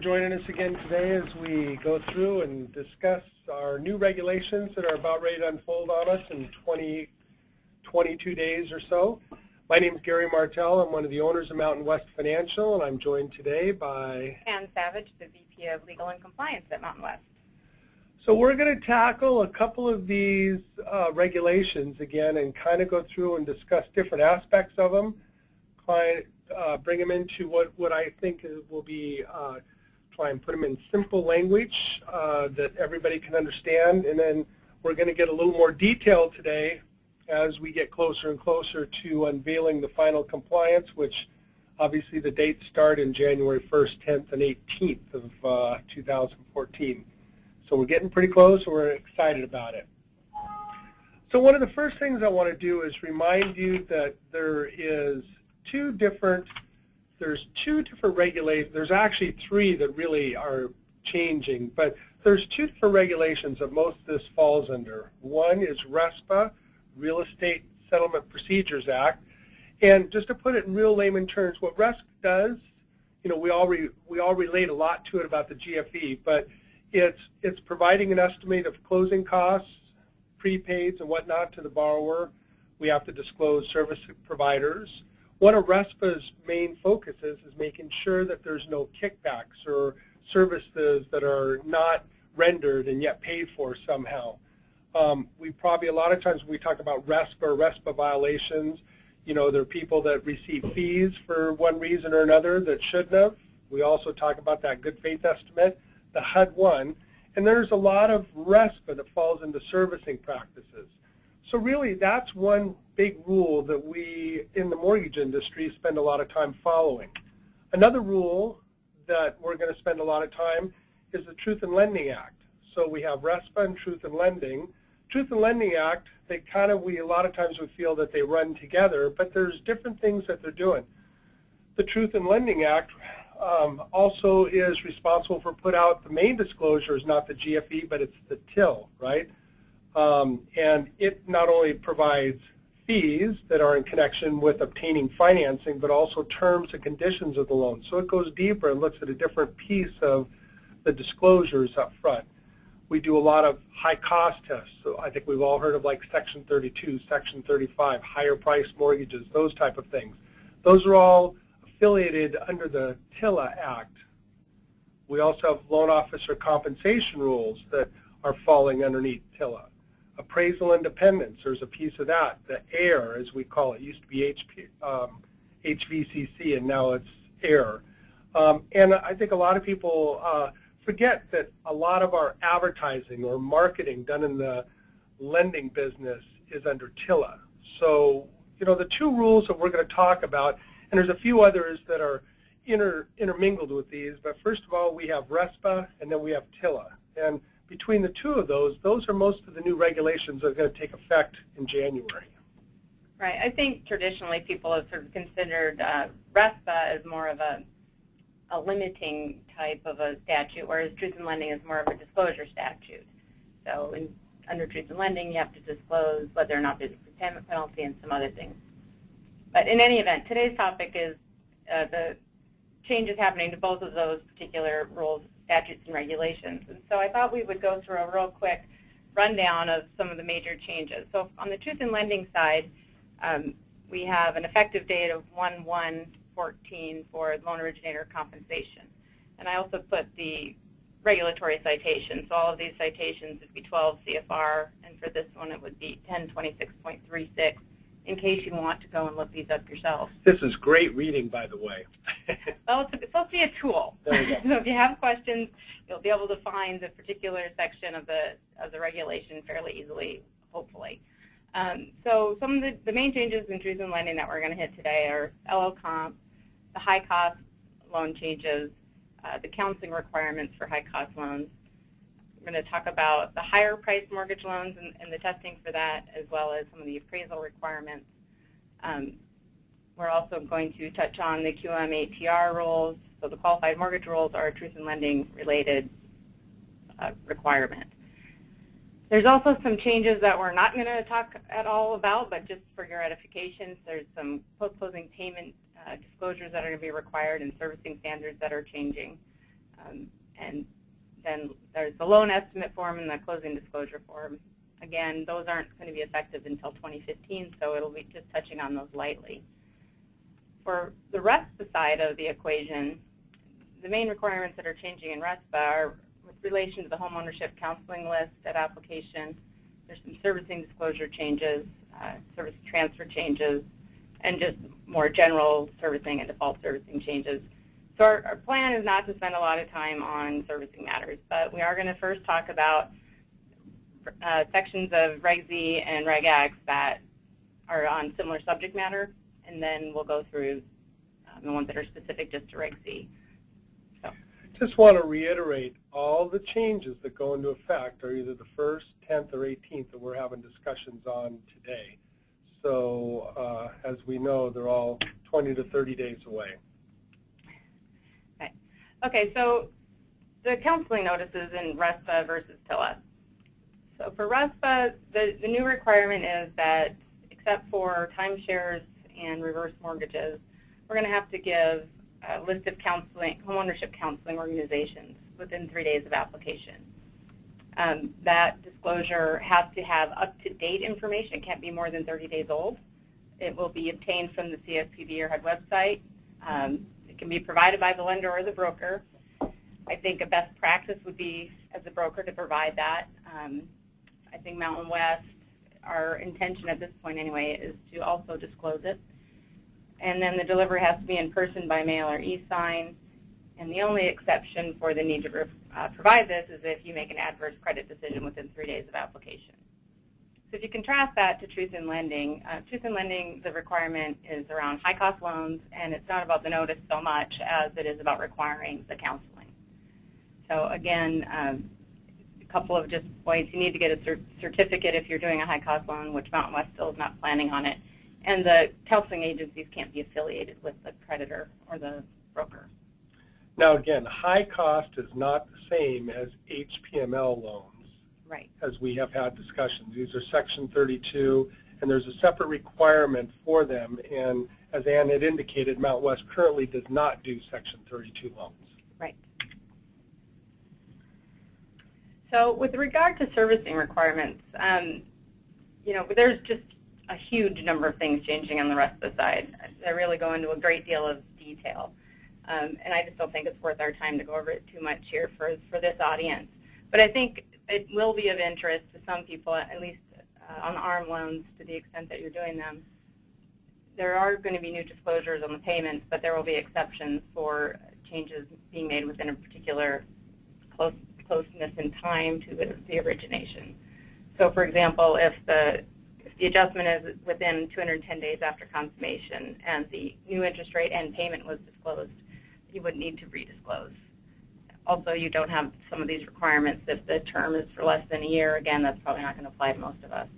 joining us again today as we go through and discuss our new regulations that are about ready to unfold on us in 22 days or so. My name is Gary Martell. I'm one of the owners of Mountain West Financial, and I'm joined today by Ann Savage, the VP of Legal and Compliance at Mountain West. So we're going to tackle a couple of these regulations again and kind of go through and discuss different aspects of them, bring them into what I think will be, try and put them in simple language that everybody can understand, and then we're going to get a little more detail today as we get closer and closer to unveiling the final compliance, which obviously the dates start in January 1st, 10th, and 18th of 2014. So we're getting pretty close, and we're excited about it. So one of the first things I want to do is remind you that there's two different regulations. There's actually three that really are changing, but there's two different regulations that most of this falls under. One is RESPA, Real Estate Settlement Procedures Act, and just to put it in real layman terms, what RESPA does, you know, we all relate a lot to it about the GFE, but it's providing an estimate of closing costs, prepaids, and whatnot to the borrower. We have to disclose service providers. One of RESPA's main focuses is making sure that there's no kickbacks or services that are not rendered and yet paid for somehow. We probably, a lot of times when we talk about RESPA or RESPA violations, you know, there are people that receive fees for one reason or another that shouldn't have. We also talk about that good faith estimate, the HUD-1, and there's a lot of RESPA that falls into servicing practices. So really that's one big rule that we in the mortgage industry spend a lot of time following. Another rule that we're going to spend a lot of time is the Truth in Lending Act. So we have RESPA and Truth in Lending. Truth in Lending Act, they kind of, a lot of times we feel that they run together, but there's different things that they're doing. The Truth in Lending Act also is responsible for put out the main disclosure is not the GFE, but it's the TIL, right? And it not only provides fees that are in connection with obtaining financing, but also terms and conditions of the loan. So it goes deeper and looks at a different piece of the disclosures up front. We do a lot of high cost tests. So I think we've all heard of like Section 32, Section 35, higher price mortgages, those type of things. Those are all affiliated under the TILA Act. We also have loan officer compensation rules that are falling underneath TILA. Appraisal independence, there's a piece of that. The AIR, as we call it, used to be HVCC, and now it's AIR. And I think a lot of people forget that a lot of our advertising or marketing done in the lending business is under TILA. So, you know, the two rules that we're going to talk about, and there's a few others that are intermingled with these, but first of all, we have RESPA, and then we have TILA. And between the two of those are most of the new regulations that are going to take effect in January. Right. I think traditionally people have sort of considered RESPA as more of a limiting type of a statute, whereas Truth in Lending is more of a disclosure statute. So under Truth in Lending, you have to disclose whether or not there's a prepayment penalty and some other things. But in any event, today's topic is the changes happening to both of those particular rules, statutes, and regulations. And so I thought we would go through a real quick rundown of some of the major changes. So on the Truth in Lending side, we have an effective date of 1/1/14 for loan originator compensation. And I also put the regulatory citations. So all of these citations would be 12 CFR, and for this one it would be 1026.36, in case you want to go and look these up yourself. This is great reading, by the way. Well, it's supposed to be a tool. There you go. So if you have questions, you'll be able to find the particular section of the regulation fairly easily, hopefully. So some of the main changes in Truth in Lending that we're going to hit today are LL Comp, the high cost loan changes, the counseling requirements for high cost loans. We're going to talk about the higher price mortgage loans and the testing for that, as well as some of the appraisal requirements. We're also going to touch on the QMS APR rules. So the qualified mortgage rules are a Truth in Lending related requirement. There's also some changes that we're not going to talk at all about, but just for your edification, there's some post-closing payment disclosures that are going to be required and servicing standards that are changing. And then there's the loan estimate form and the closing disclosure form. Again, those aren't going to be effective until 2015, so it'll be just touching on those lightly. For the RESPA side of the equation, the main requirements that are changing in RESPA are with relation to the homeownership counseling list at application. There's some servicing disclosure changes, service transfer changes, and just more general servicing and default servicing changes. So our plan is not to spend a lot of time on servicing matters, but we are going to first talk about sections of Reg Z and Reg X that are on similar subject matter, and then we'll go through the ones that are specific just to Reg Z. So. Just want to reiterate, all the changes that go into effect are either the 1st, 10th, or 18th that we're having discussions on today. So as we know, they're all 20 to 30 days away. Okay, so the counseling notices in RESPA versus TILA. So for RESPA, the new requirement is that except for timeshares and reverse mortgages, we're going to have to give a list of homeownership counseling organizations within 3 days of application. That disclosure has to have up-to-date information. It can't be more than 30 days old. It will be obtained from the CFPB or HUD website. It can be provided by the lender or the broker. I think a best practice would be as a broker to provide that. I think Mountain West, our intention at this point anyway, is to also disclose it. And then the delivery has to be in person by mail or e-sign. And the only exception for the need to provide this is if you make an adverse credit decision within 3 days of application. So if you contrast that to Truth in Lending, the requirement is around high-cost loans, and it's not about the notice so much as it is about requiring the counseling. So again, a couple of just points. You need to get a certificate if you're doing a high-cost loan, which Mountain West still is not planning on it. And the counseling agencies can't be affiliated with the creditor or the broker. Now again, high cost is not the same as HPML loans, right? As we have had discussions. These are Section 32, and there's a separate requirement for them. And as Ann had indicated, Mountain West currently does not do Section 32 loans. Right. So with regard to servicing requirements, you know, there's just a huge number of things changing on the RESPA side. They really go into a great deal of detail. And I just don't think it's worth our time to go over it too much here for this audience. But I think it will be of interest to some people, at least on ARM loans to the extent that you're doing them. There are going to be new disclosures on the payments, but there will be exceptions for changes being made within a particular closeness in time to the origination. So for example, if the adjustment is within 210 days after consummation and the new interest rate and payment was disclosed, you wouldn't need to redisclose. Also, you don't have some of these requirements if the term is for less than a year. Again, that's probably not going to apply to most of us.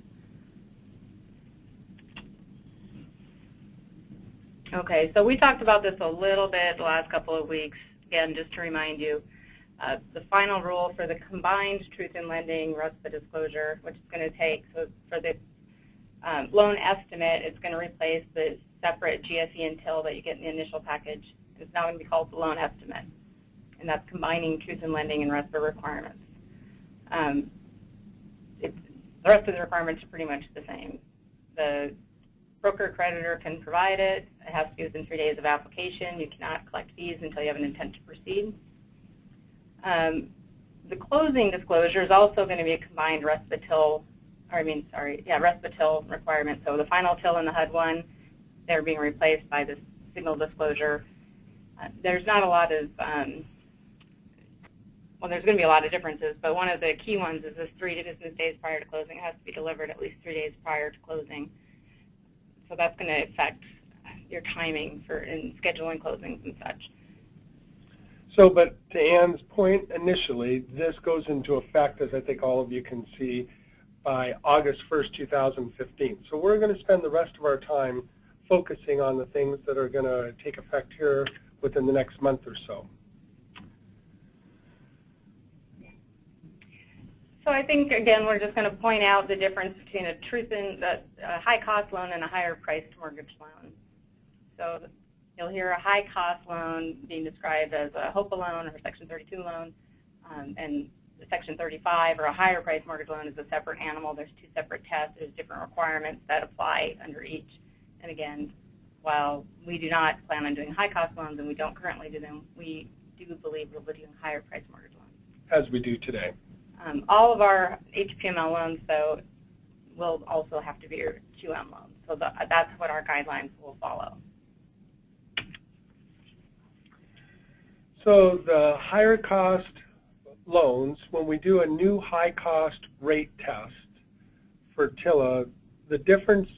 Okay, so we talked about this a little bit the last couple of weeks. Again, just to remind you, the final rule for the combined Truth in Lending RESPA disclosure, which is going to take, so for the loan estimate, it's going to replace the separate GSE and TIL that you get in the initial package. It's now going to be called the loan estimate, and that's combining Truth in Lending and RESPA requirements. The rest of the requirements are pretty much the same. The broker creditor can provide it. It has to be within 3 days of application. You cannot collect fees until you have an intent to proceed. The closing disclosure is also going to be a combined RESPA TIL, RESPA TIL requirement. So the final TIL and the HUD one, they're being replaced by this signal disclosure. There's not a lot of, well, there's going to be a lot of differences, but one of the key ones is this 3 business days prior to closing. It has to be delivered at least 3 days prior to closing. So that's going to affect your timing in scheduling closings and such. So, but to Ann's point initially, this goes into effect, as I think all of you can see, by August 1st, 2015. So we're going to spend the rest of our time focusing on the things that are going to take effect here within the next month or so. So I think, again, we're just going to point out the difference between a high-cost loan and a higher-priced mortgage loan. So You'll hear a high-cost loan being described as a HOPA loan or a Section 32 loan, and the Section 35 or a higher price mortgage loan is a separate animal. There's two separate tests. There's different requirements that apply under each. And again, while we do not plan on doing high-cost loans and we don't currently do them, we do believe we'll be doing higher price mortgage loans. As we do today. All of our HPML loans, though, will also have to be QM loans. So that's what our guidelines will follow. So the higher cost loans, when we do a new high cost rate test for TILA, the difference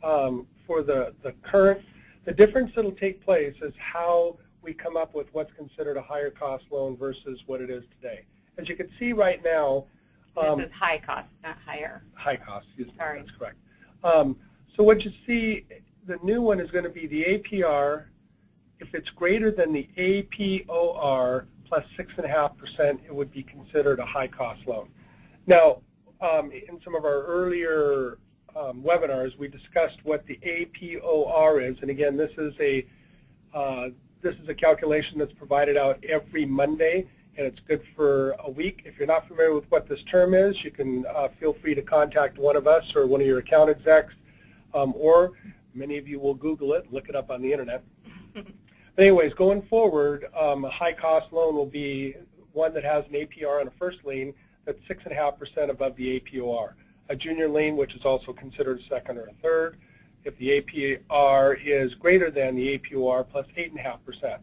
for the difference that'll take place is how we come up with what's considered a higher cost loan versus what it is today. As you can see right now, this is high cost, not higher. High cost, excuse me, Sorry. that's correct. So what you see, the new one is going to be the APR. If it's greater than the APOR plus 6.5%, it would be considered a high cost loan. Now, in some of our earlier webinars, we discussed what the APOR is, and again, this is a calculation that's provided out every Monday, and it's good for a week. If you're not familiar with what this term is, you can feel free to contact one of us or one of your account execs, or many of you will Google it, look it up on the internet. But anyways, going forward, a high-cost loan will be one that has an APR on a first lien that's 6.5% above the APOR. A junior lien, which is also considered a second or a third, if the APR is greater than the APOR plus 8.5%.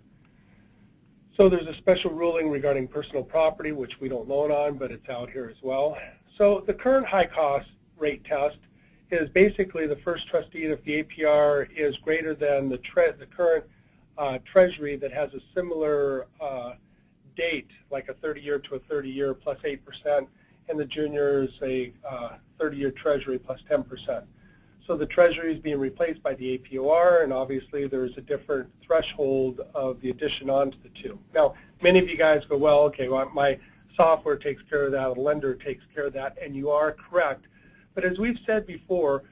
So there's a special ruling regarding personal property, which we don't loan on, but it's out here as well. So the current high-cost rate test is basically the first trustee, if the APR is greater than the current Treasury that has a similar date, like a 30-year to a 30-year plus 8%, and the junior is a 30-year Treasury plus 10%. So the Treasury is being replaced by the APOR, and obviously there's a different threshold of the addition onto the two. Now, many of you guys go, well, okay, well, my software takes care of that, a lender takes care of that, and you are correct. But as we've said before,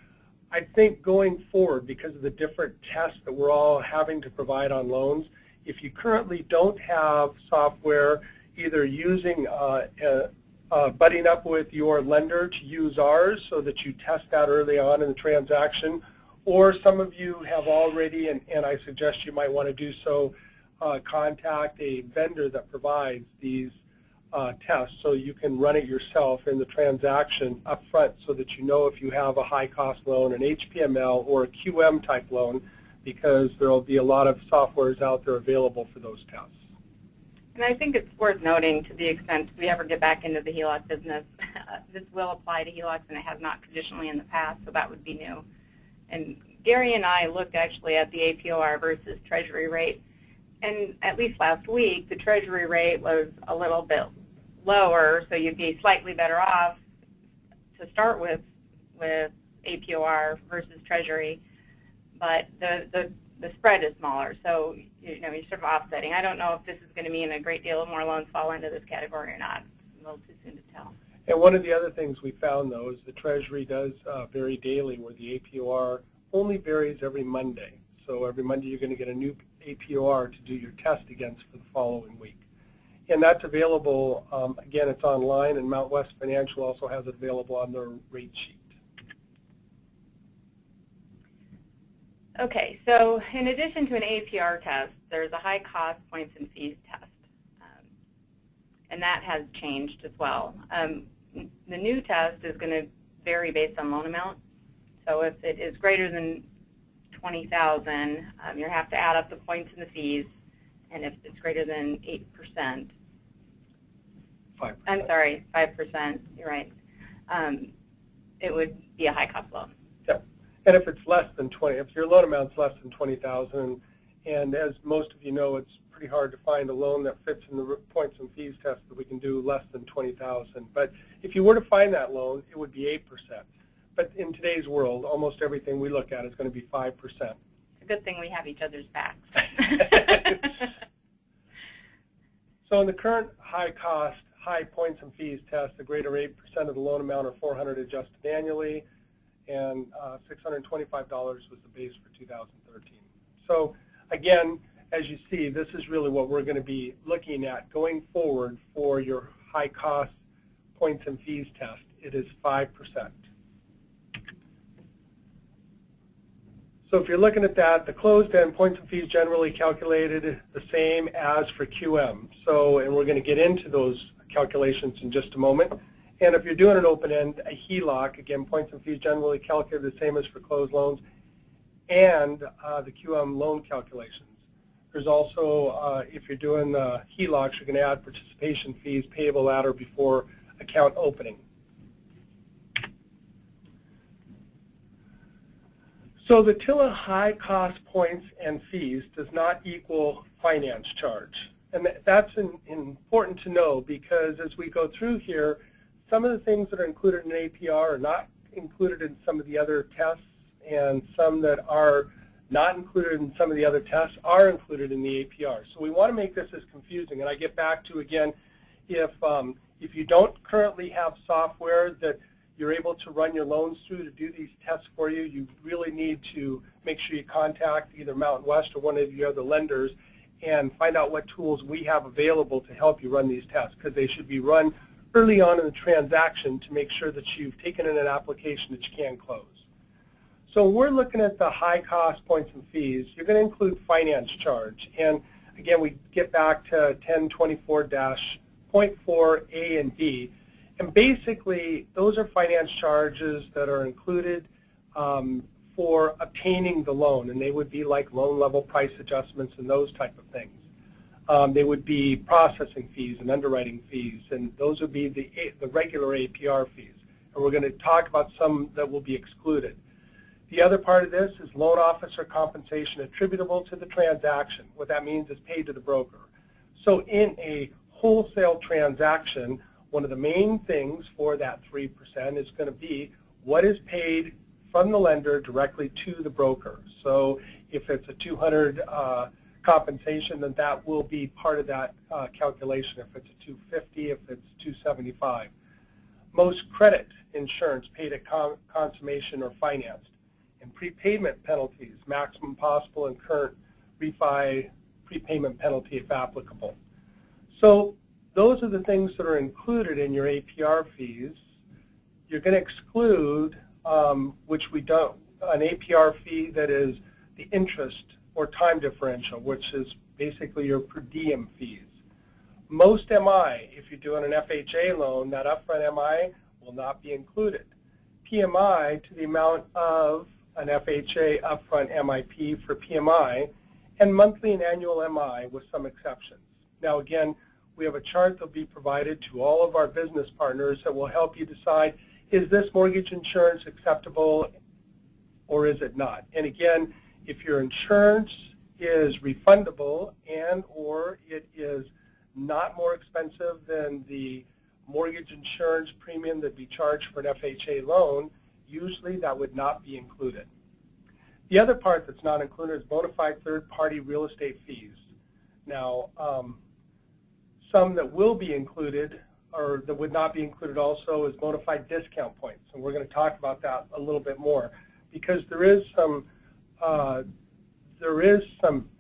I think going forward, because of the different tests that we're all having to provide on loans, if you currently don't have software, either using butting up with your lender to use ours so that you test that early on in the transaction, or some of you have already, and I suggest you might want to do so, contact a vendor that provides these tests so you can run it yourself in the transaction up front so that you know if you have a high-cost loan, an HPML, or a QM type loan, because there will be a lot of softwares out there available for those tests. And I think it's worth noting, to the extent we ever get back into the HELOC business, this will apply to HELOCs, and it has not traditionally in the past, so that would be new. And Gary and I looked actually at the APOR versus Treasury rate, and at least last week, the Treasury rate was a little bit lower, so you'd be slightly better off to start with APOR versus Treasury, but the spread is smaller, so you're sort of offsetting. I don't know if this is going to mean a great deal of more loans fall into this category or not. It's a little too soon to tell. And one of the other things we found, though, is the Treasury does vary daily, where the APOR only varies every Monday. So every Monday you're going to get a new APOR to do your test against for the following week. And that's available, again, it's online, and Mount West Financial also has it available on their rate sheet. Okay, so in addition to an APR test, there's a high cost points and fees test, and that has changed as well. The new test is going to vary based on loan amount. So if it is greater than $20,000, you have to add up the points and the fees, and if it's greater than 8%, 5%. I'm sorry, 5%, you're right, it would be a high cost loan. Yep. And if it's less than 20, if your loan amount's less than 20,000, and as most of you know, it's pretty hard to find a loan that fits in the points and fees test that we can do less than 20,000. But if you were to find that loan, it would be 8%. But in today's world, almost everything we look at is going to be 5%. It's a good thing we have each other's backs. So in the current high cost, high points and fees test, the greater 8% of the loan amount, or $400 adjusted annually, and $625 was the base for 2013. So again, as you see, this is really what we're going to be looking at going forward for your high cost points and fees test. It is 5%. So if you're looking at that, the closed-end points and fees generally calculated the same as for QM. So, and we're going to get into those calculations in just a moment. And if you're doing an open-end, a HELOC, again, points and fees generally calculated the same as for closed loans and the QM loan calculations. There's also, if you're doing HELOCs, you're going to add participation fees payable at or before account opening. So the TILA high cost points and fees does not equal finance charge. And that's important to know, because as we go through here, some of the things that are included in APR are not included in some of the other tests, and some that are not included in some of the other tests are included in the APR. So we want to make this as confusing. And I get back to, again, if you don't currently have software that you're able to run your loans through to do these tests for you, you really need to make sure you contact either Mountain West or one of your other lenders and find out what tools we have available to help you run these tests, because they should be run early on in the transaction to make sure that you've taken in an application that you can close. So when we're looking at the high cost points and fees, you're going to include finance charge. And again, we get back to 1024-0.4A and B. And basically, those are finance charges that are included for obtaining the loan, and they would be like loan level price adjustments and those type of things. They would be processing fees and underwriting fees, and those would be the regular APR fees. And we're going to talk about some that will be excluded. The other part of this is loan officer compensation attributable to the transaction. What that means is paid to the broker. So in a wholesale transaction, one of the main things for that 3% is going to be what is paid from the lender directly to the broker. So if it's a 200 compensation, then that will be part of that calculation. If it's a 250, if it's 275. Most credit insurance paid at consummation or financed. And prepayment penalties, maximum possible and current refi prepayment penalty if applicable. So those are the things that are included in your APR fees. You're going to exclude, which we don't, an APR fee that is the interest or time differential, which is basically your per diem fees. Most MI, if you're doing an FHA loan, that upfront MI will not be included. PMI to the amount of an FHA upfront MIP for PMI, and monthly and annual MI with some exceptions. Now again, we have a chart that will be provided to all of our business partners that will help you decide, is this mortgage insurance acceptable or is it not? And again, if your insurance is refundable and or it is not more expensive than the mortgage insurance premium that be charged for an FHA loan, usually that would not be included. The other part that's not included is bona fide third-party real estate fees. Now, some that will be included or that would not be included also is bona fide discount points, and we're going to talk about that a little bit more, because there is some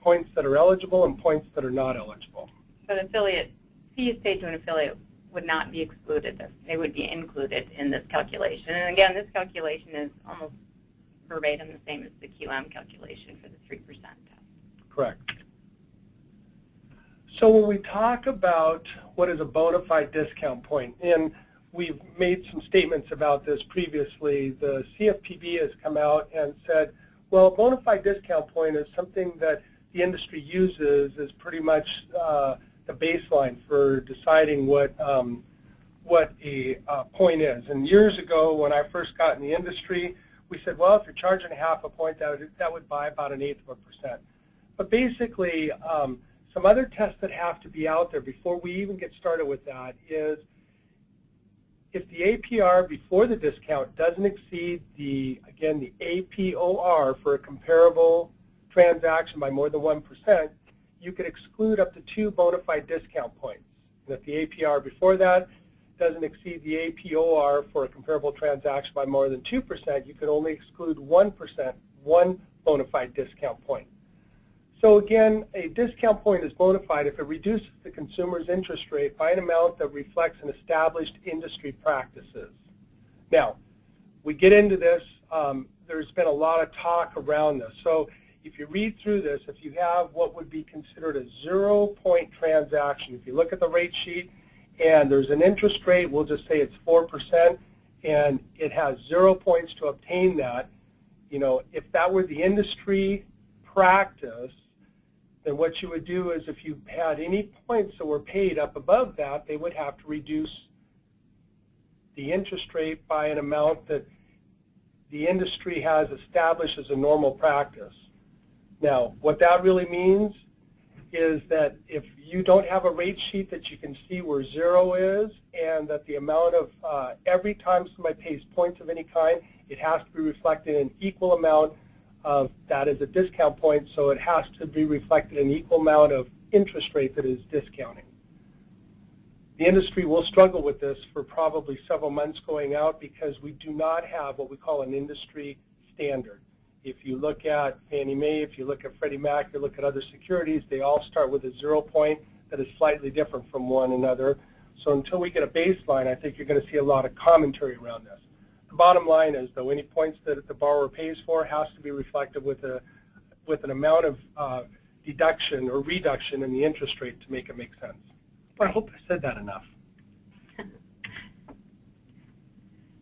points that are eligible and points that are not eligible. So the affiliate fees paid to an affiliate would not be excluded. They would be included in this calculation. And again, this calculation is almost verbatim the same as the QM calculation for the 3% test. Correct. So when we talk about what is a bona fide discount point, and we've made some statements about this previously, the CFPB has come out and said, well, a bona fide discount point is something that the industry uses as pretty much the baseline for deciding what a point is. And years ago, when I first got in the industry, we said, well, if you're charging half a point, that would buy about 1/8%. But basically, some other tests that have to be out there before we even get started with that is if the APR before the discount doesn't exceed the APOR for a comparable transaction by more than 1%, you could exclude up to 2 bona fide discount points. And if the APR before that doesn't exceed the APOR for a comparable transaction by more than 2%, you can only exclude 1 bona fide discount point. So again, a discount point is bona fide if it reduces the consumer's interest rate by an amount that reflects an established industry practices. Now, we get into this, there's been a lot of talk around this. So if you read through this, if you have what would be considered a 0-point transaction, if you look at the rate sheet and there's an interest rate, we'll just say it's 4%, and it has 0 points to obtain that, you know, if that were the industry practice, then what you would do is if you had any points that were paid up above that, they would have to reduce the interest rate by an amount that the industry has established as a normal practice. Now, what that really means is that if you don't have a rate sheet that you can see where 0 is, and that the amount of every time somebody pays points of any kind, it has to be reflected in equal amount of that is a discount point, so it has to be reflected in equal amount of interest rate that is discounting. The industry will struggle with this for probably several months going out because we do not have what we call an industry standard. If you look at Fannie Mae, if you look at Freddie Mac, you look at other securities, they all start with a 0 point that is slightly different from one another. So until we get a baseline, I think you're going to see a lot of commentary around this. The bottom line is, though, any points that the borrower pays for has to be reflected with an amount of deduction or reduction in the interest rate to make it make sense. Well, I hope I said that enough.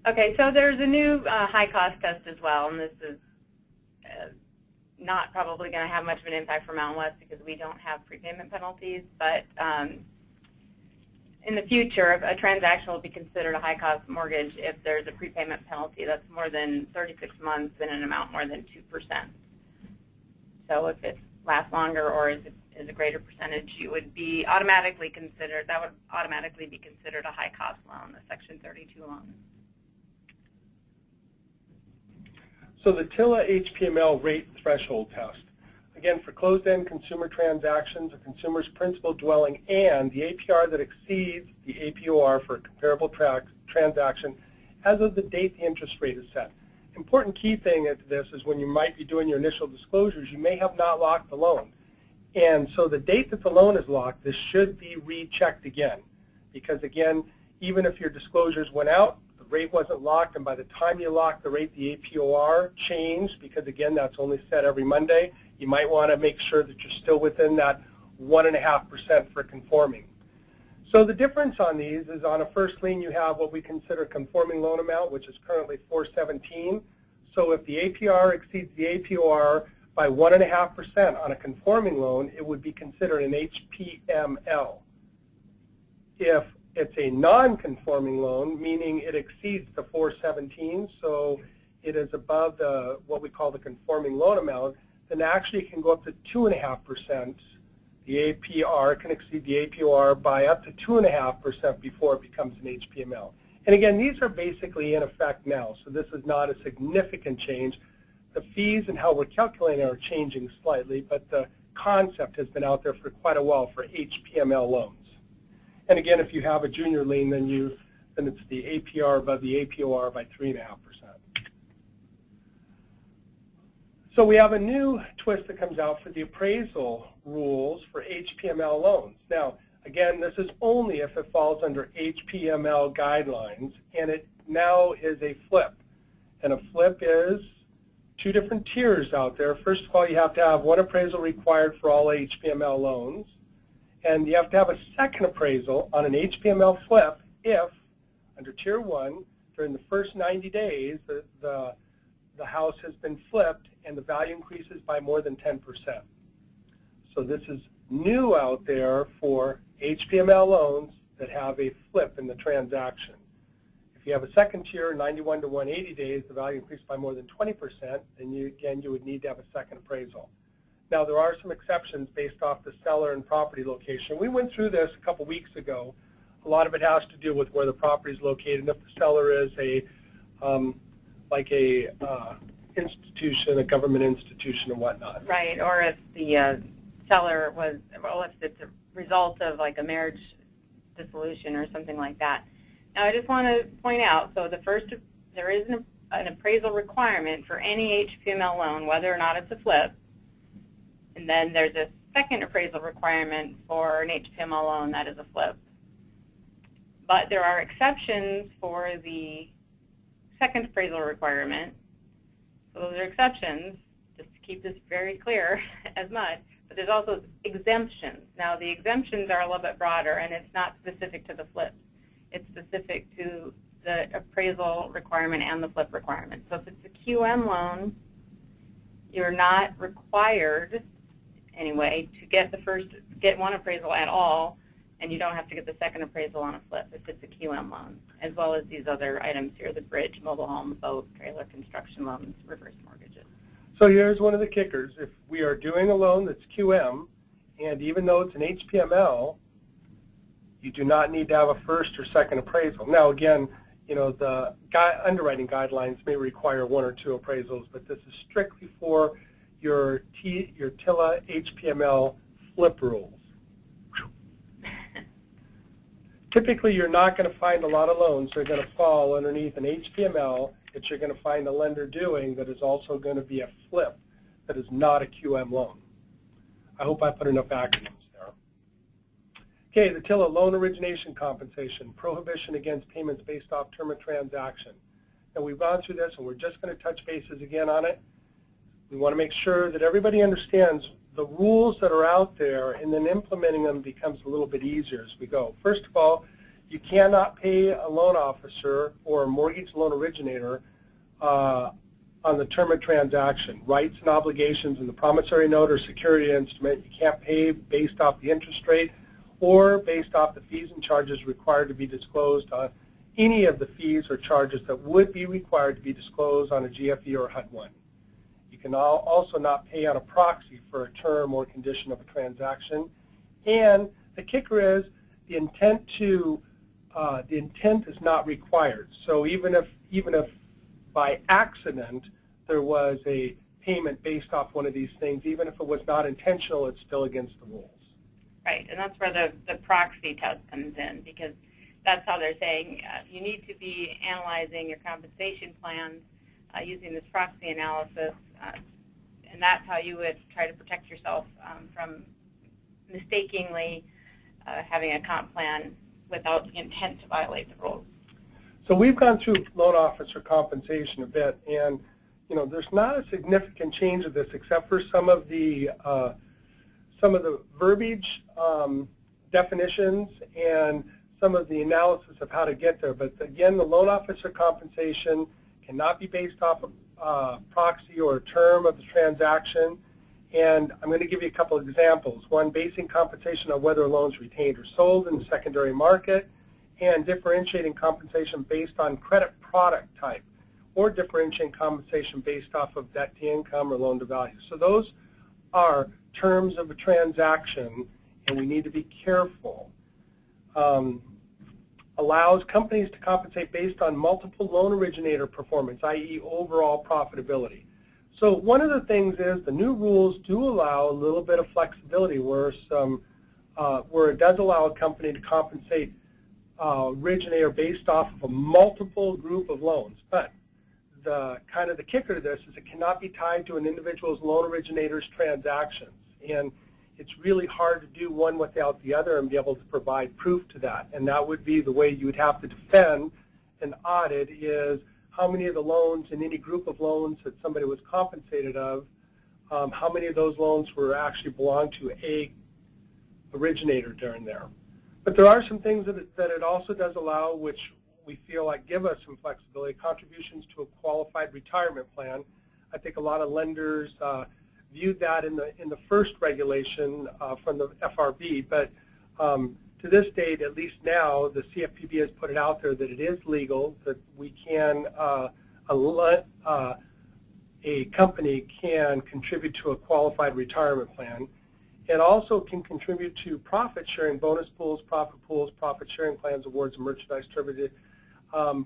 Okay, so there's a new high cost test as well, and this is not probably going to have much of an impact for Mountain West because we don't have prepayment penalties, but in the future, a transaction will be considered a high cost mortgage if there's a prepayment penalty that's more than 36 months and an amount more than 2%. So if it lasts longer or is a greater percentage, you would be automatically considered, that would automatically be considered a high cost loan, a Section 32 loan. So the TILA HPML rate threshold test. Again, for closed-end consumer transactions, a consumer's principal dwelling and the APR that exceeds the APOR for a comparable transaction as of the date the interest rate is set. Important key thing to this is when you might be doing your initial disclosures, you may have not locked the loan. And so the date that the loan is locked, this should be rechecked again. Because again, even if your disclosures went out, the rate wasn't locked, and by the time you locked the rate, the APOR changed, because again, that's only set every Monday. You might want to make sure that you're still within that 1.5% for conforming. So the difference on these is on a first lien, you have what we consider conforming loan amount, which is currently $417. So if the APR exceeds the APOR by 1.5% on a conforming loan, it would be considered an HPML. If it's a non-conforming loan, meaning it exceeds the 417, so it is above the what we call the conforming loan amount, then actually it can go up to 2.5%. The APR can exceed the APOR by up to 2.5% before it becomes an HPML. And again, these are basically in effect now, so this is not a significant change. The fees and how we're calculating are changing slightly, but the concept has been out there for quite a while for HPML loans. And again, if you have a junior lien, then it's the APR above the APOR by 3.5%. So we have a new twist that comes out for the appraisal rules for HPML loans. Now, again, this is only if it falls under HPML guidelines, and it now is a flip. And a flip is two different tiers out there. First of all, you have to have one appraisal required for all HPML loans, and you have to have a second appraisal on an HPML flip if, under Tier 1, during the first 90 days, the house has been flipped and the value increases by more than 10%. So this is new out there for HPML loans that have a flip in the transaction. If you have a second tier, 91 to 180 days, the value increased by more than 20%, then you would need to have a second appraisal. Now, there are some exceptions based off the seller and property location. We went through this a couple weeks ago. A lot of it has to do with where the property is located, and if the seller is like a institution, a government institution, and whatnot. Right, or if the seller was, well, if it's a result of like a marriage dissolution or something like that. Now, I just want to point out, so there is an appraisal requirement for any HPML loan, whether or not it's a flip. And then there's a second appraisal requirement for an HPML loan that is a flip. But there are exceptions for the second appraisal requirement. So those are exceptions, just to keep this very clear as much. But there's also exemptions. Now the exemptions are a little bit broader, and it's not specific to the flip. It's specific to the appraisal requirement and the flip requirement. So if it's a QM loan, you're not required, anyway, to get one appraisal at all, and you don't have to get the second appraisal on a flip if it's a QM loan, as well as these other items here, the bridge, mobile home, boat, trailer, construction loans, reverse mortgages. So here's one of the kickers. If we are doing a loan that's QM, and even though it's an HPML, you do not need to have a first or second appraisal. Now again, you know, the underwriting guidelines may require one or two appraisals, but this is strictly for your TILA HPML flip rules. Typically, you're not going to find a lot of loans that are going to fall underneath an HPML that you're going to find a lender doing that is also going to be a flip that is not a QM loan. I hope I put enough acronyms there. Okay, the TILA loan origination compensation, prohibition against payments based off term of transaction. And we've gone through this, and we're just going to touch bases again on it. We want to make sure that everybody understands the rules that are out there, and then implementing them becomes a little bit easier as we go. First of all, you cannot pay a loan officer or a mortgage loan originator on the term of transaction. Rights and obligations in the promissory note or security instrument, you can't pay based off the interest rate or based off the fees and charges required to be disclosed on any of the fees or charges that would be required to be disclosed on a GFE or HUD-1. You can also not pay on a proxy for a term or condition of a transaction. And the kicker is the intent is not required. So even if by accident there was a payment based off one of these things, even if it was not intentional, it's still against the rules. Right, and that's where the proxy test comes in, because that's how they're saying you need to be analyzing your compensation plans using this proxy analysis, and that's how you would try to protect yourself from mistakenly having a comp plan without the intent to violate the rules. So we've gone through loan officer compensation a bit, and you know, there's not a significant change of this except for some of the verbiage definitions and some of the analysis of how to get there. But again, the loan officer compensation cannot be based off of proxy or a term of the transaction. And I'm going to give you a couple of examples. One, basing compensation on whether a loan is retained or sold in the secondary market, and differentiating compensation based on credit product type, or differentiating compensation based off of debt to income or loan to value. So those are terms of a transaction, and we need to be careful. Allows companies to compensate based on multiple loan originator performance, i.e. overall profitability. So one of the things is the new rules do allow a little bit of flexibility where it does allow a company to compensate originator based off of a multiple group of loans. But the kicker to this is it cannot be tied to an individual's loan originator's transactions. And it's really hard to do one without the other and be able to provide proof to that. And that would be the way you would have to defend an audit, is how many of the loans in any group of loans that somebody was compensated of, how many of those loans were actually belong to a originator during there. But there are some things that it also does allow, which we feel like give us some flexibility, contributions to a qualified retirement plan. I think a lot of lenders viewed that in the first regulation from the FRB, but to this date, at least now, the CFPB has put it out there that it is legal, that we can, a company can contribute to a qualified retirement plan. It also can contribute to profit sharing, bonus pools, profit sharing plans, awards, and merchandise distributed,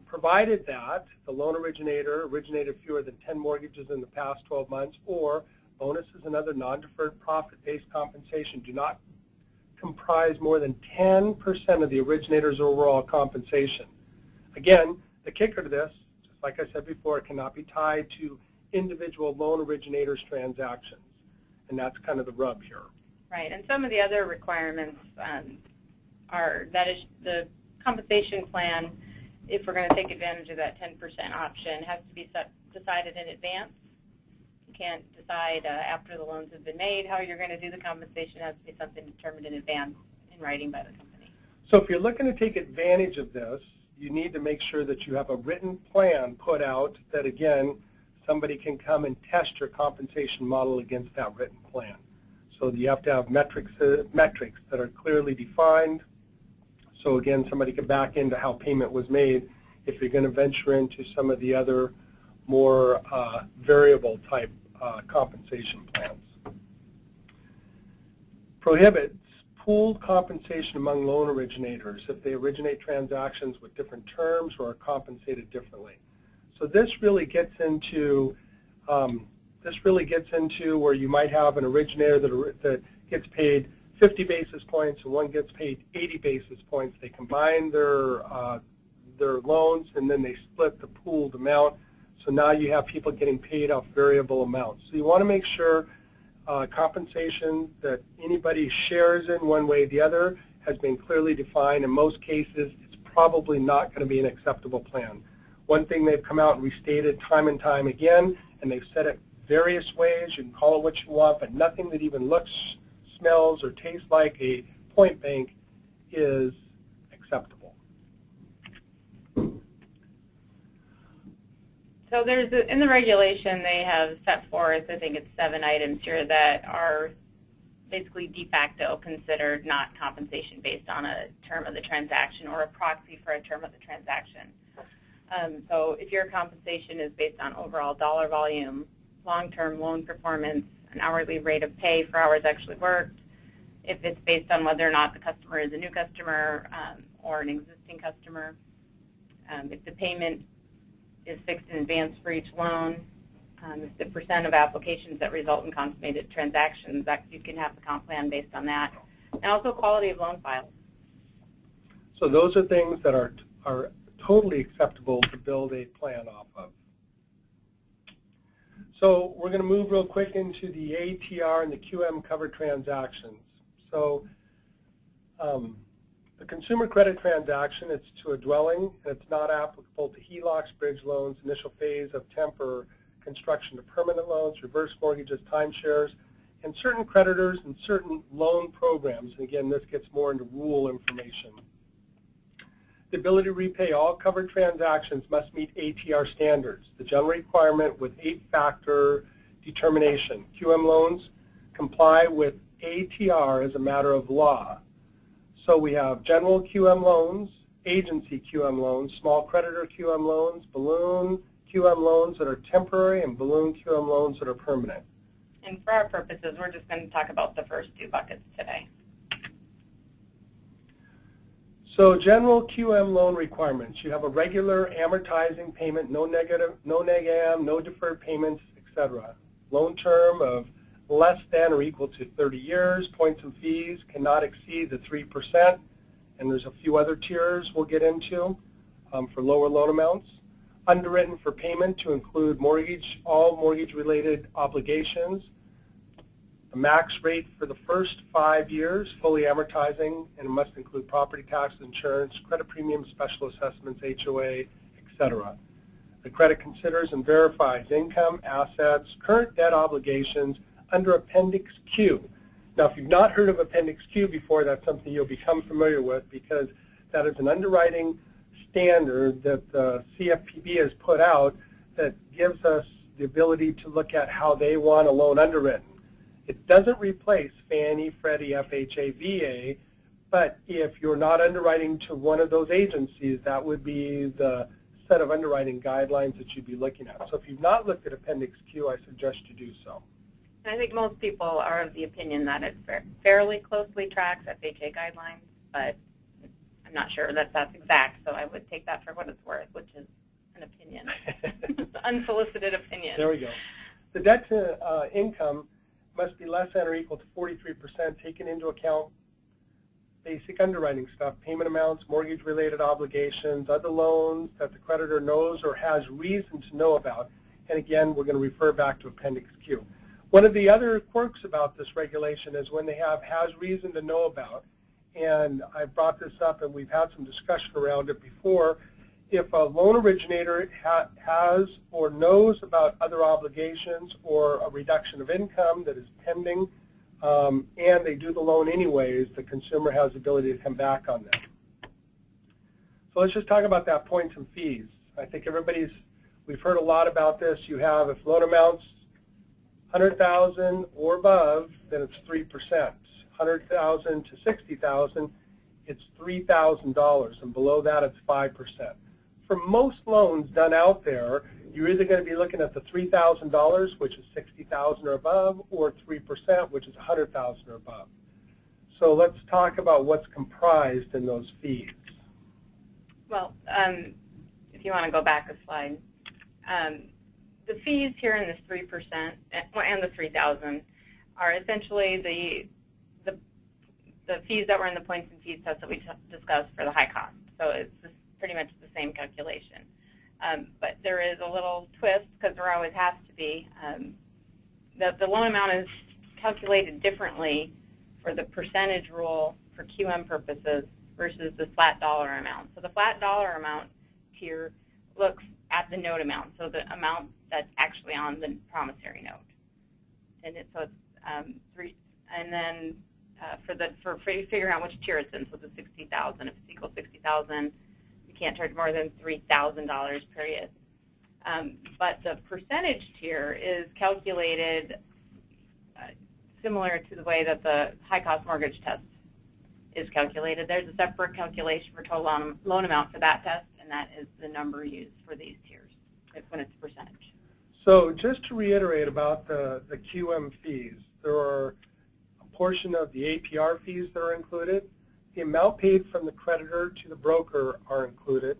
provided that the loan originator originated fewer than 10 mortgages in the past 12 months, or bonuses and other non-deferred profit-based compensation do not comprise more than 10% of the originator's overall compensation. Again, the kicker to this, just like I said before, it cannot be tied to individual loan originators' transactions. and that's kind of the rub here. Right, and some of the other requirements are that is the compensation plan, if we're going to take advantage of that 10% option, has to be decided in advance. You can't decide after the loans have been made how you're going to do the compensation. It has to be something determined in advance in writing by the company. So if you're looking to take advantage of this, you need to make sure that you have a written plan put out that, again, somebody can come and test your compensation model against that written plan. So you have to have metrics that are clearly defined. So again, somebody can back into how payment was made if you're going to venture into some of the other more variable type compensation plans. Prohibits pooled compensation among loan originators if they originate transactions with different terms or are compensated differently. So this really gets into where you might have an originator that gets paid 50 basis points and one gets paid 80 basis points. They combine their loans and then they split the pooled amount. So now you have people getting paid off variable amounts. So you want to make sure compensation that anybody shares in one way or the other has been clearly defined. In most cases, it's probably not going to be an acceptable plan. One thing they've come out and restated time and time again, and they've said it various ways, you can call it what you want, but nothing that even looks, smells, or tastes like a point bank is acceptable. So there's in the regulation they have set forth, I think it's 7 items here that are basically de facto considered not compensation based on a term of the transaction or a proxy for a term of the transaction. So if your compensation is based on overall dollar volume, long-term loan performance, an hourly rate of pay for hours actually worked, if it's based on whether or not the customer is a new customer or an existing customer, if the payment is fixed in advance for each loan, if the percent of applications that result in consummated transactions, that you can have the comp plan based on that, and also quality of loan files. So those are things that are totally acceptable to build a plan off of. So we're going to move real quick into the APR and the QM covered transactions. So the consumer credit transaction, it's to a dwelling, and it's not applicable to HELOCs, bridge loans, initial phase of temp or construction to permanent loans, reverse mortgages, timeshares, and certain creditors and certain loan programs. And again, this gets more into rule information. The ability to repay all covered transactions must meet APR standards. The general requirement with 8-factor determination. QM loans comply with APR as a matter of law. So we have general QM loans, agency QM loans, small creditor QM loans, balloon QM loans that are temporary, and balloon QM loans that are permanent. And for our purposes, we're just going to talk about the first 2 buckets today. So general QM loan requirements. You have a regular amortizing payment, no negative, no neg-am, no deferred payments, etc. Loan term of less than or equal to 30 years. Points and fees cannot exceed the 3%. And there's a few other tiers we'll get into for lower loan amounts. Underwritten for payment to include mortgage, all mortgage-related obligations. The max rate for the first 5 years, fully amortizing, and it must include property taxes, insurance, credit premiums, special assessments, HOA, etc. The credit considers and verifies income, assets, current debt obligations under Appendix Q. Now, if you've not heard of Appendix Q before, that's something you'll become familiar with because that is an underwriting standard that the CFPB has put out that gives us the ability to look at how they want a loan underwritten. It doesn't replace Fannie, Freddie, FHA, VA, but if you're not underwriting to one of those agencies, that would be the set of underwriting guidelines that you'd be looking at. So if you've not looked at Appendix Q, I suggest you do so. And I think most people are of the opinion that it fairly closely tracks FHA guidelines, but I'm not sure that that's exact, so I would take that for what it's worth, which is an opinion, unsolicited opinion. There we go. The debt to income must be less than or equal to 43%, taking into account basic underwriting stuff, payment amounts, mortgage-related obligations, other loans that the creditor knows or has reason to know about. And again, we're going to refer back to Appendix Q. One of the other quirks about this regulation is when they have has reason to know about, and I brought this up and we've had some discussion around it before. If a loan originator has or knows about other obligations or a reduction of income that is pending, and they do the loan anyways, the consumer has the ability to come back on that. So let's just talk about that points and fees. I think we've heard a lot about this. You have, if loan amounts $100,000 or above, then it's 3%. $100,000 to $60,000, it's $3,000, and below that it's 5%. For most loans done out there, you're either going to be looking at the $3,000, which is $60,000 or above, or 3%, which is $100,000 or above. So let's talk about what's comprised in those fees. Well, if you want to go back a slide, the fees here in this 3% and the $3,000 are essentially the fees that were in the points and fees test that we discussed for the high cost. So it's pretty much the same calculation. But there is a little twist, because there always has to be. The loan amount is calculated differently for the percentage rule for QM purposes versus the flat dollar amount. So the flat dollar amount here looks at the note amount, so the amount that's actually on the promissory note. And so it's and then for figuring out which tier it's in, so the $60,000, if it's equal to $60,000, you can't charge more than $3,000 period. But the percentage tier is calculated similar to the way that the high cost mortgage test is calculated. There's a separate calculation for total loan amount for that test, and that is the number used for these tiers when it's percentage. So just to reiterate about the QM fees, there are a portion of the APR fees that are included. The amount paid from the creditor to the broker are included.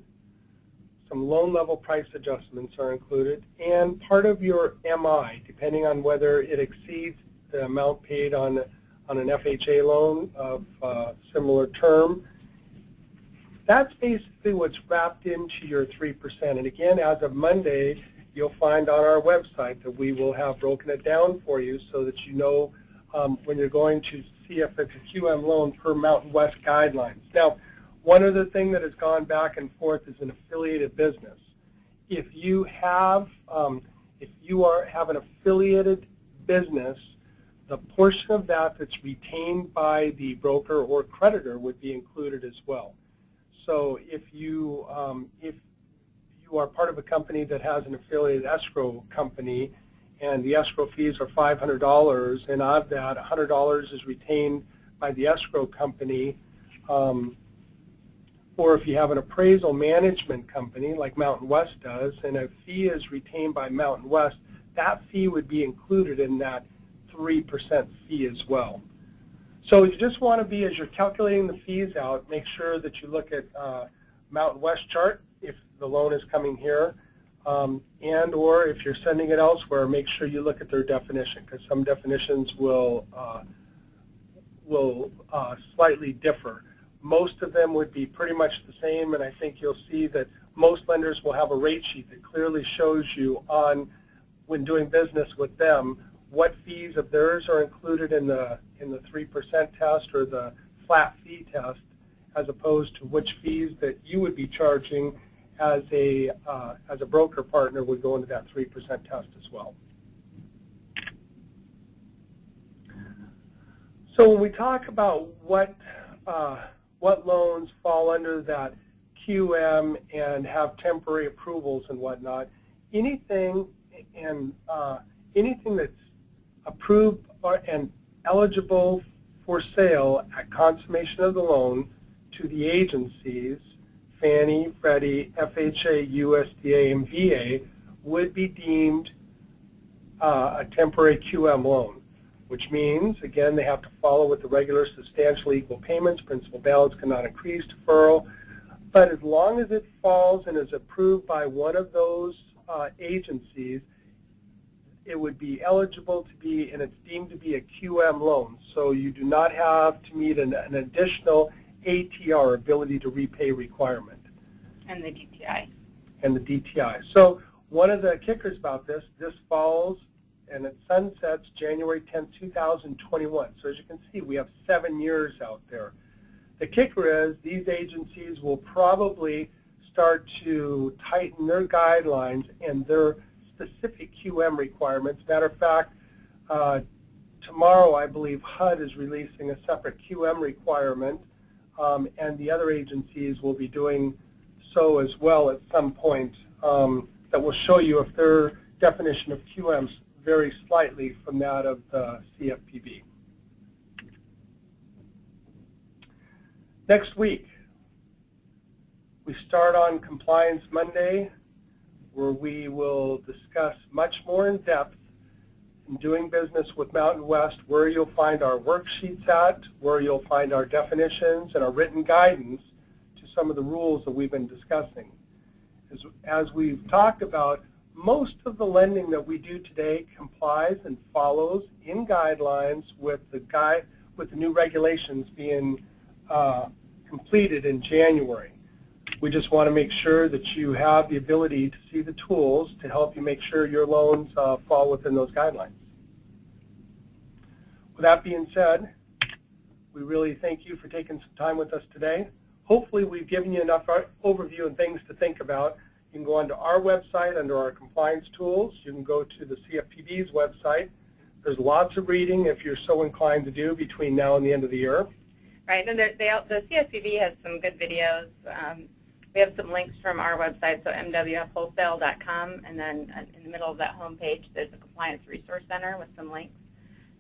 Some loan level price adjustments are included. And part of your MI, depending on whether it exceeds the amount paid on an FHA loan of similar term, that's basically what's wrapped into your 3%. And again, as of Monday, you'll find on our website that we will have broken it down for you so that you know when you're going to see if it's a QM loan per Mountain West guidelines. Now, one other thing that has gone back and forth is an affiliated business. If you have an affiliated business, the portion of that that's retained by the broker or creditor would be included as well. So if you are part of a company that has an affiliated escrow company and the escrow fees are $500, and of that, $100 is retained by the escrow company, or if you have an appraisal management company like Mountain West does, and a fee is retained by Mountain West, that fee would be included in that 3% fee as well. So you just want to be, as you're calculating the fees out, make sure that you look at Mountain West chart if the loan is coming here, and or if you're sending it elsewhere, make sure you look at their definition, because some definitions will slightly differ. Most of them would be pretty much the same, and I think you'll see that most lenders will have a rate sheet that clearly shows you on, when doing business with them, what fees of theirs are included in the 3% test or the flat fee test, as opposed to which fees that you would be charging as a broker partner would go into that 3% test as well. So when we talk about what loans fall under that QM and have temporary approvals and whatnot, anything that's approved and eligible for sale at consummation of the loan to the agencies, Fannie, Freddie, FHA, USDA, and VA, would be deemed a temporary QM loan, which means, again, they have to follow with the regular substantially equal payments, principal balance cannot increase, deferral, but as long as it falls and is approved by one of those agencies, it would be eligible to be, and it's deemed to be a QM loan. So you do not have to meet an additional ATR, ability to repay requirement. And the DTI. And the DTI. So one of the kickers about this falls and it sunsets January 10, 2021. So as you can see, we have 7 years out there. The kicker is these agencies will probably start to tighten their guidelines and their specific QM requirements. Matter of fact, tomorrow I believe HUD is releasing a separate QM requirement, and the other agencies will be doing so as well at some point, that will show you if their definition of QMs varies slightly from that of the CFPB. Next week, we start on Compliance Monday, where we will discuss much more in depth in doing business with Mountain West, where you'll find our worksheets at, where you'll find our definitions and our written guidance to some of the rules that we've been discussing. As we've talked about, most of the lending that we do today complies and follows in guidelines with the new regulations being completed in January. We just want to make sure that you have the ability to see the tools to help you make sure your loans fall within those guidelines. With that being said, we really thank you for taking some time with us today. Hopefully we've given you enough overview and things to think about. You can go onto our website under our compliance tools. You can go to the CFPB's website. There's lots of reading if you're so inclined to do between now and the end of the year. Right, and the CFPB has some good videos. We have some links from our website, so mwfwholesale.com, and then in the middle of that home page, there's a Compliance Resource Center with some links.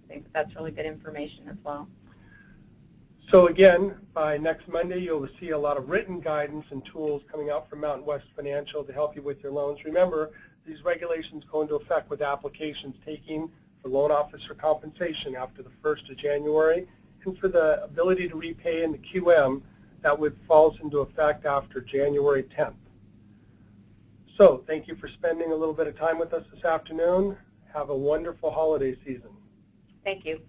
I think that's really good information as well. So again, by next Monday, you'll see a lot of written guidance and tools coming out from Mountain West Financial to help you with your loans. Remember, these regulations go into effect with applications taking for loan officer compensation after the 1st of January, and for the ability to repay in the QM, that would falls into effect after January 10th. So thank you for spending a little bit of time with us this afternoon. Have a wonderful holiday season. Thank you.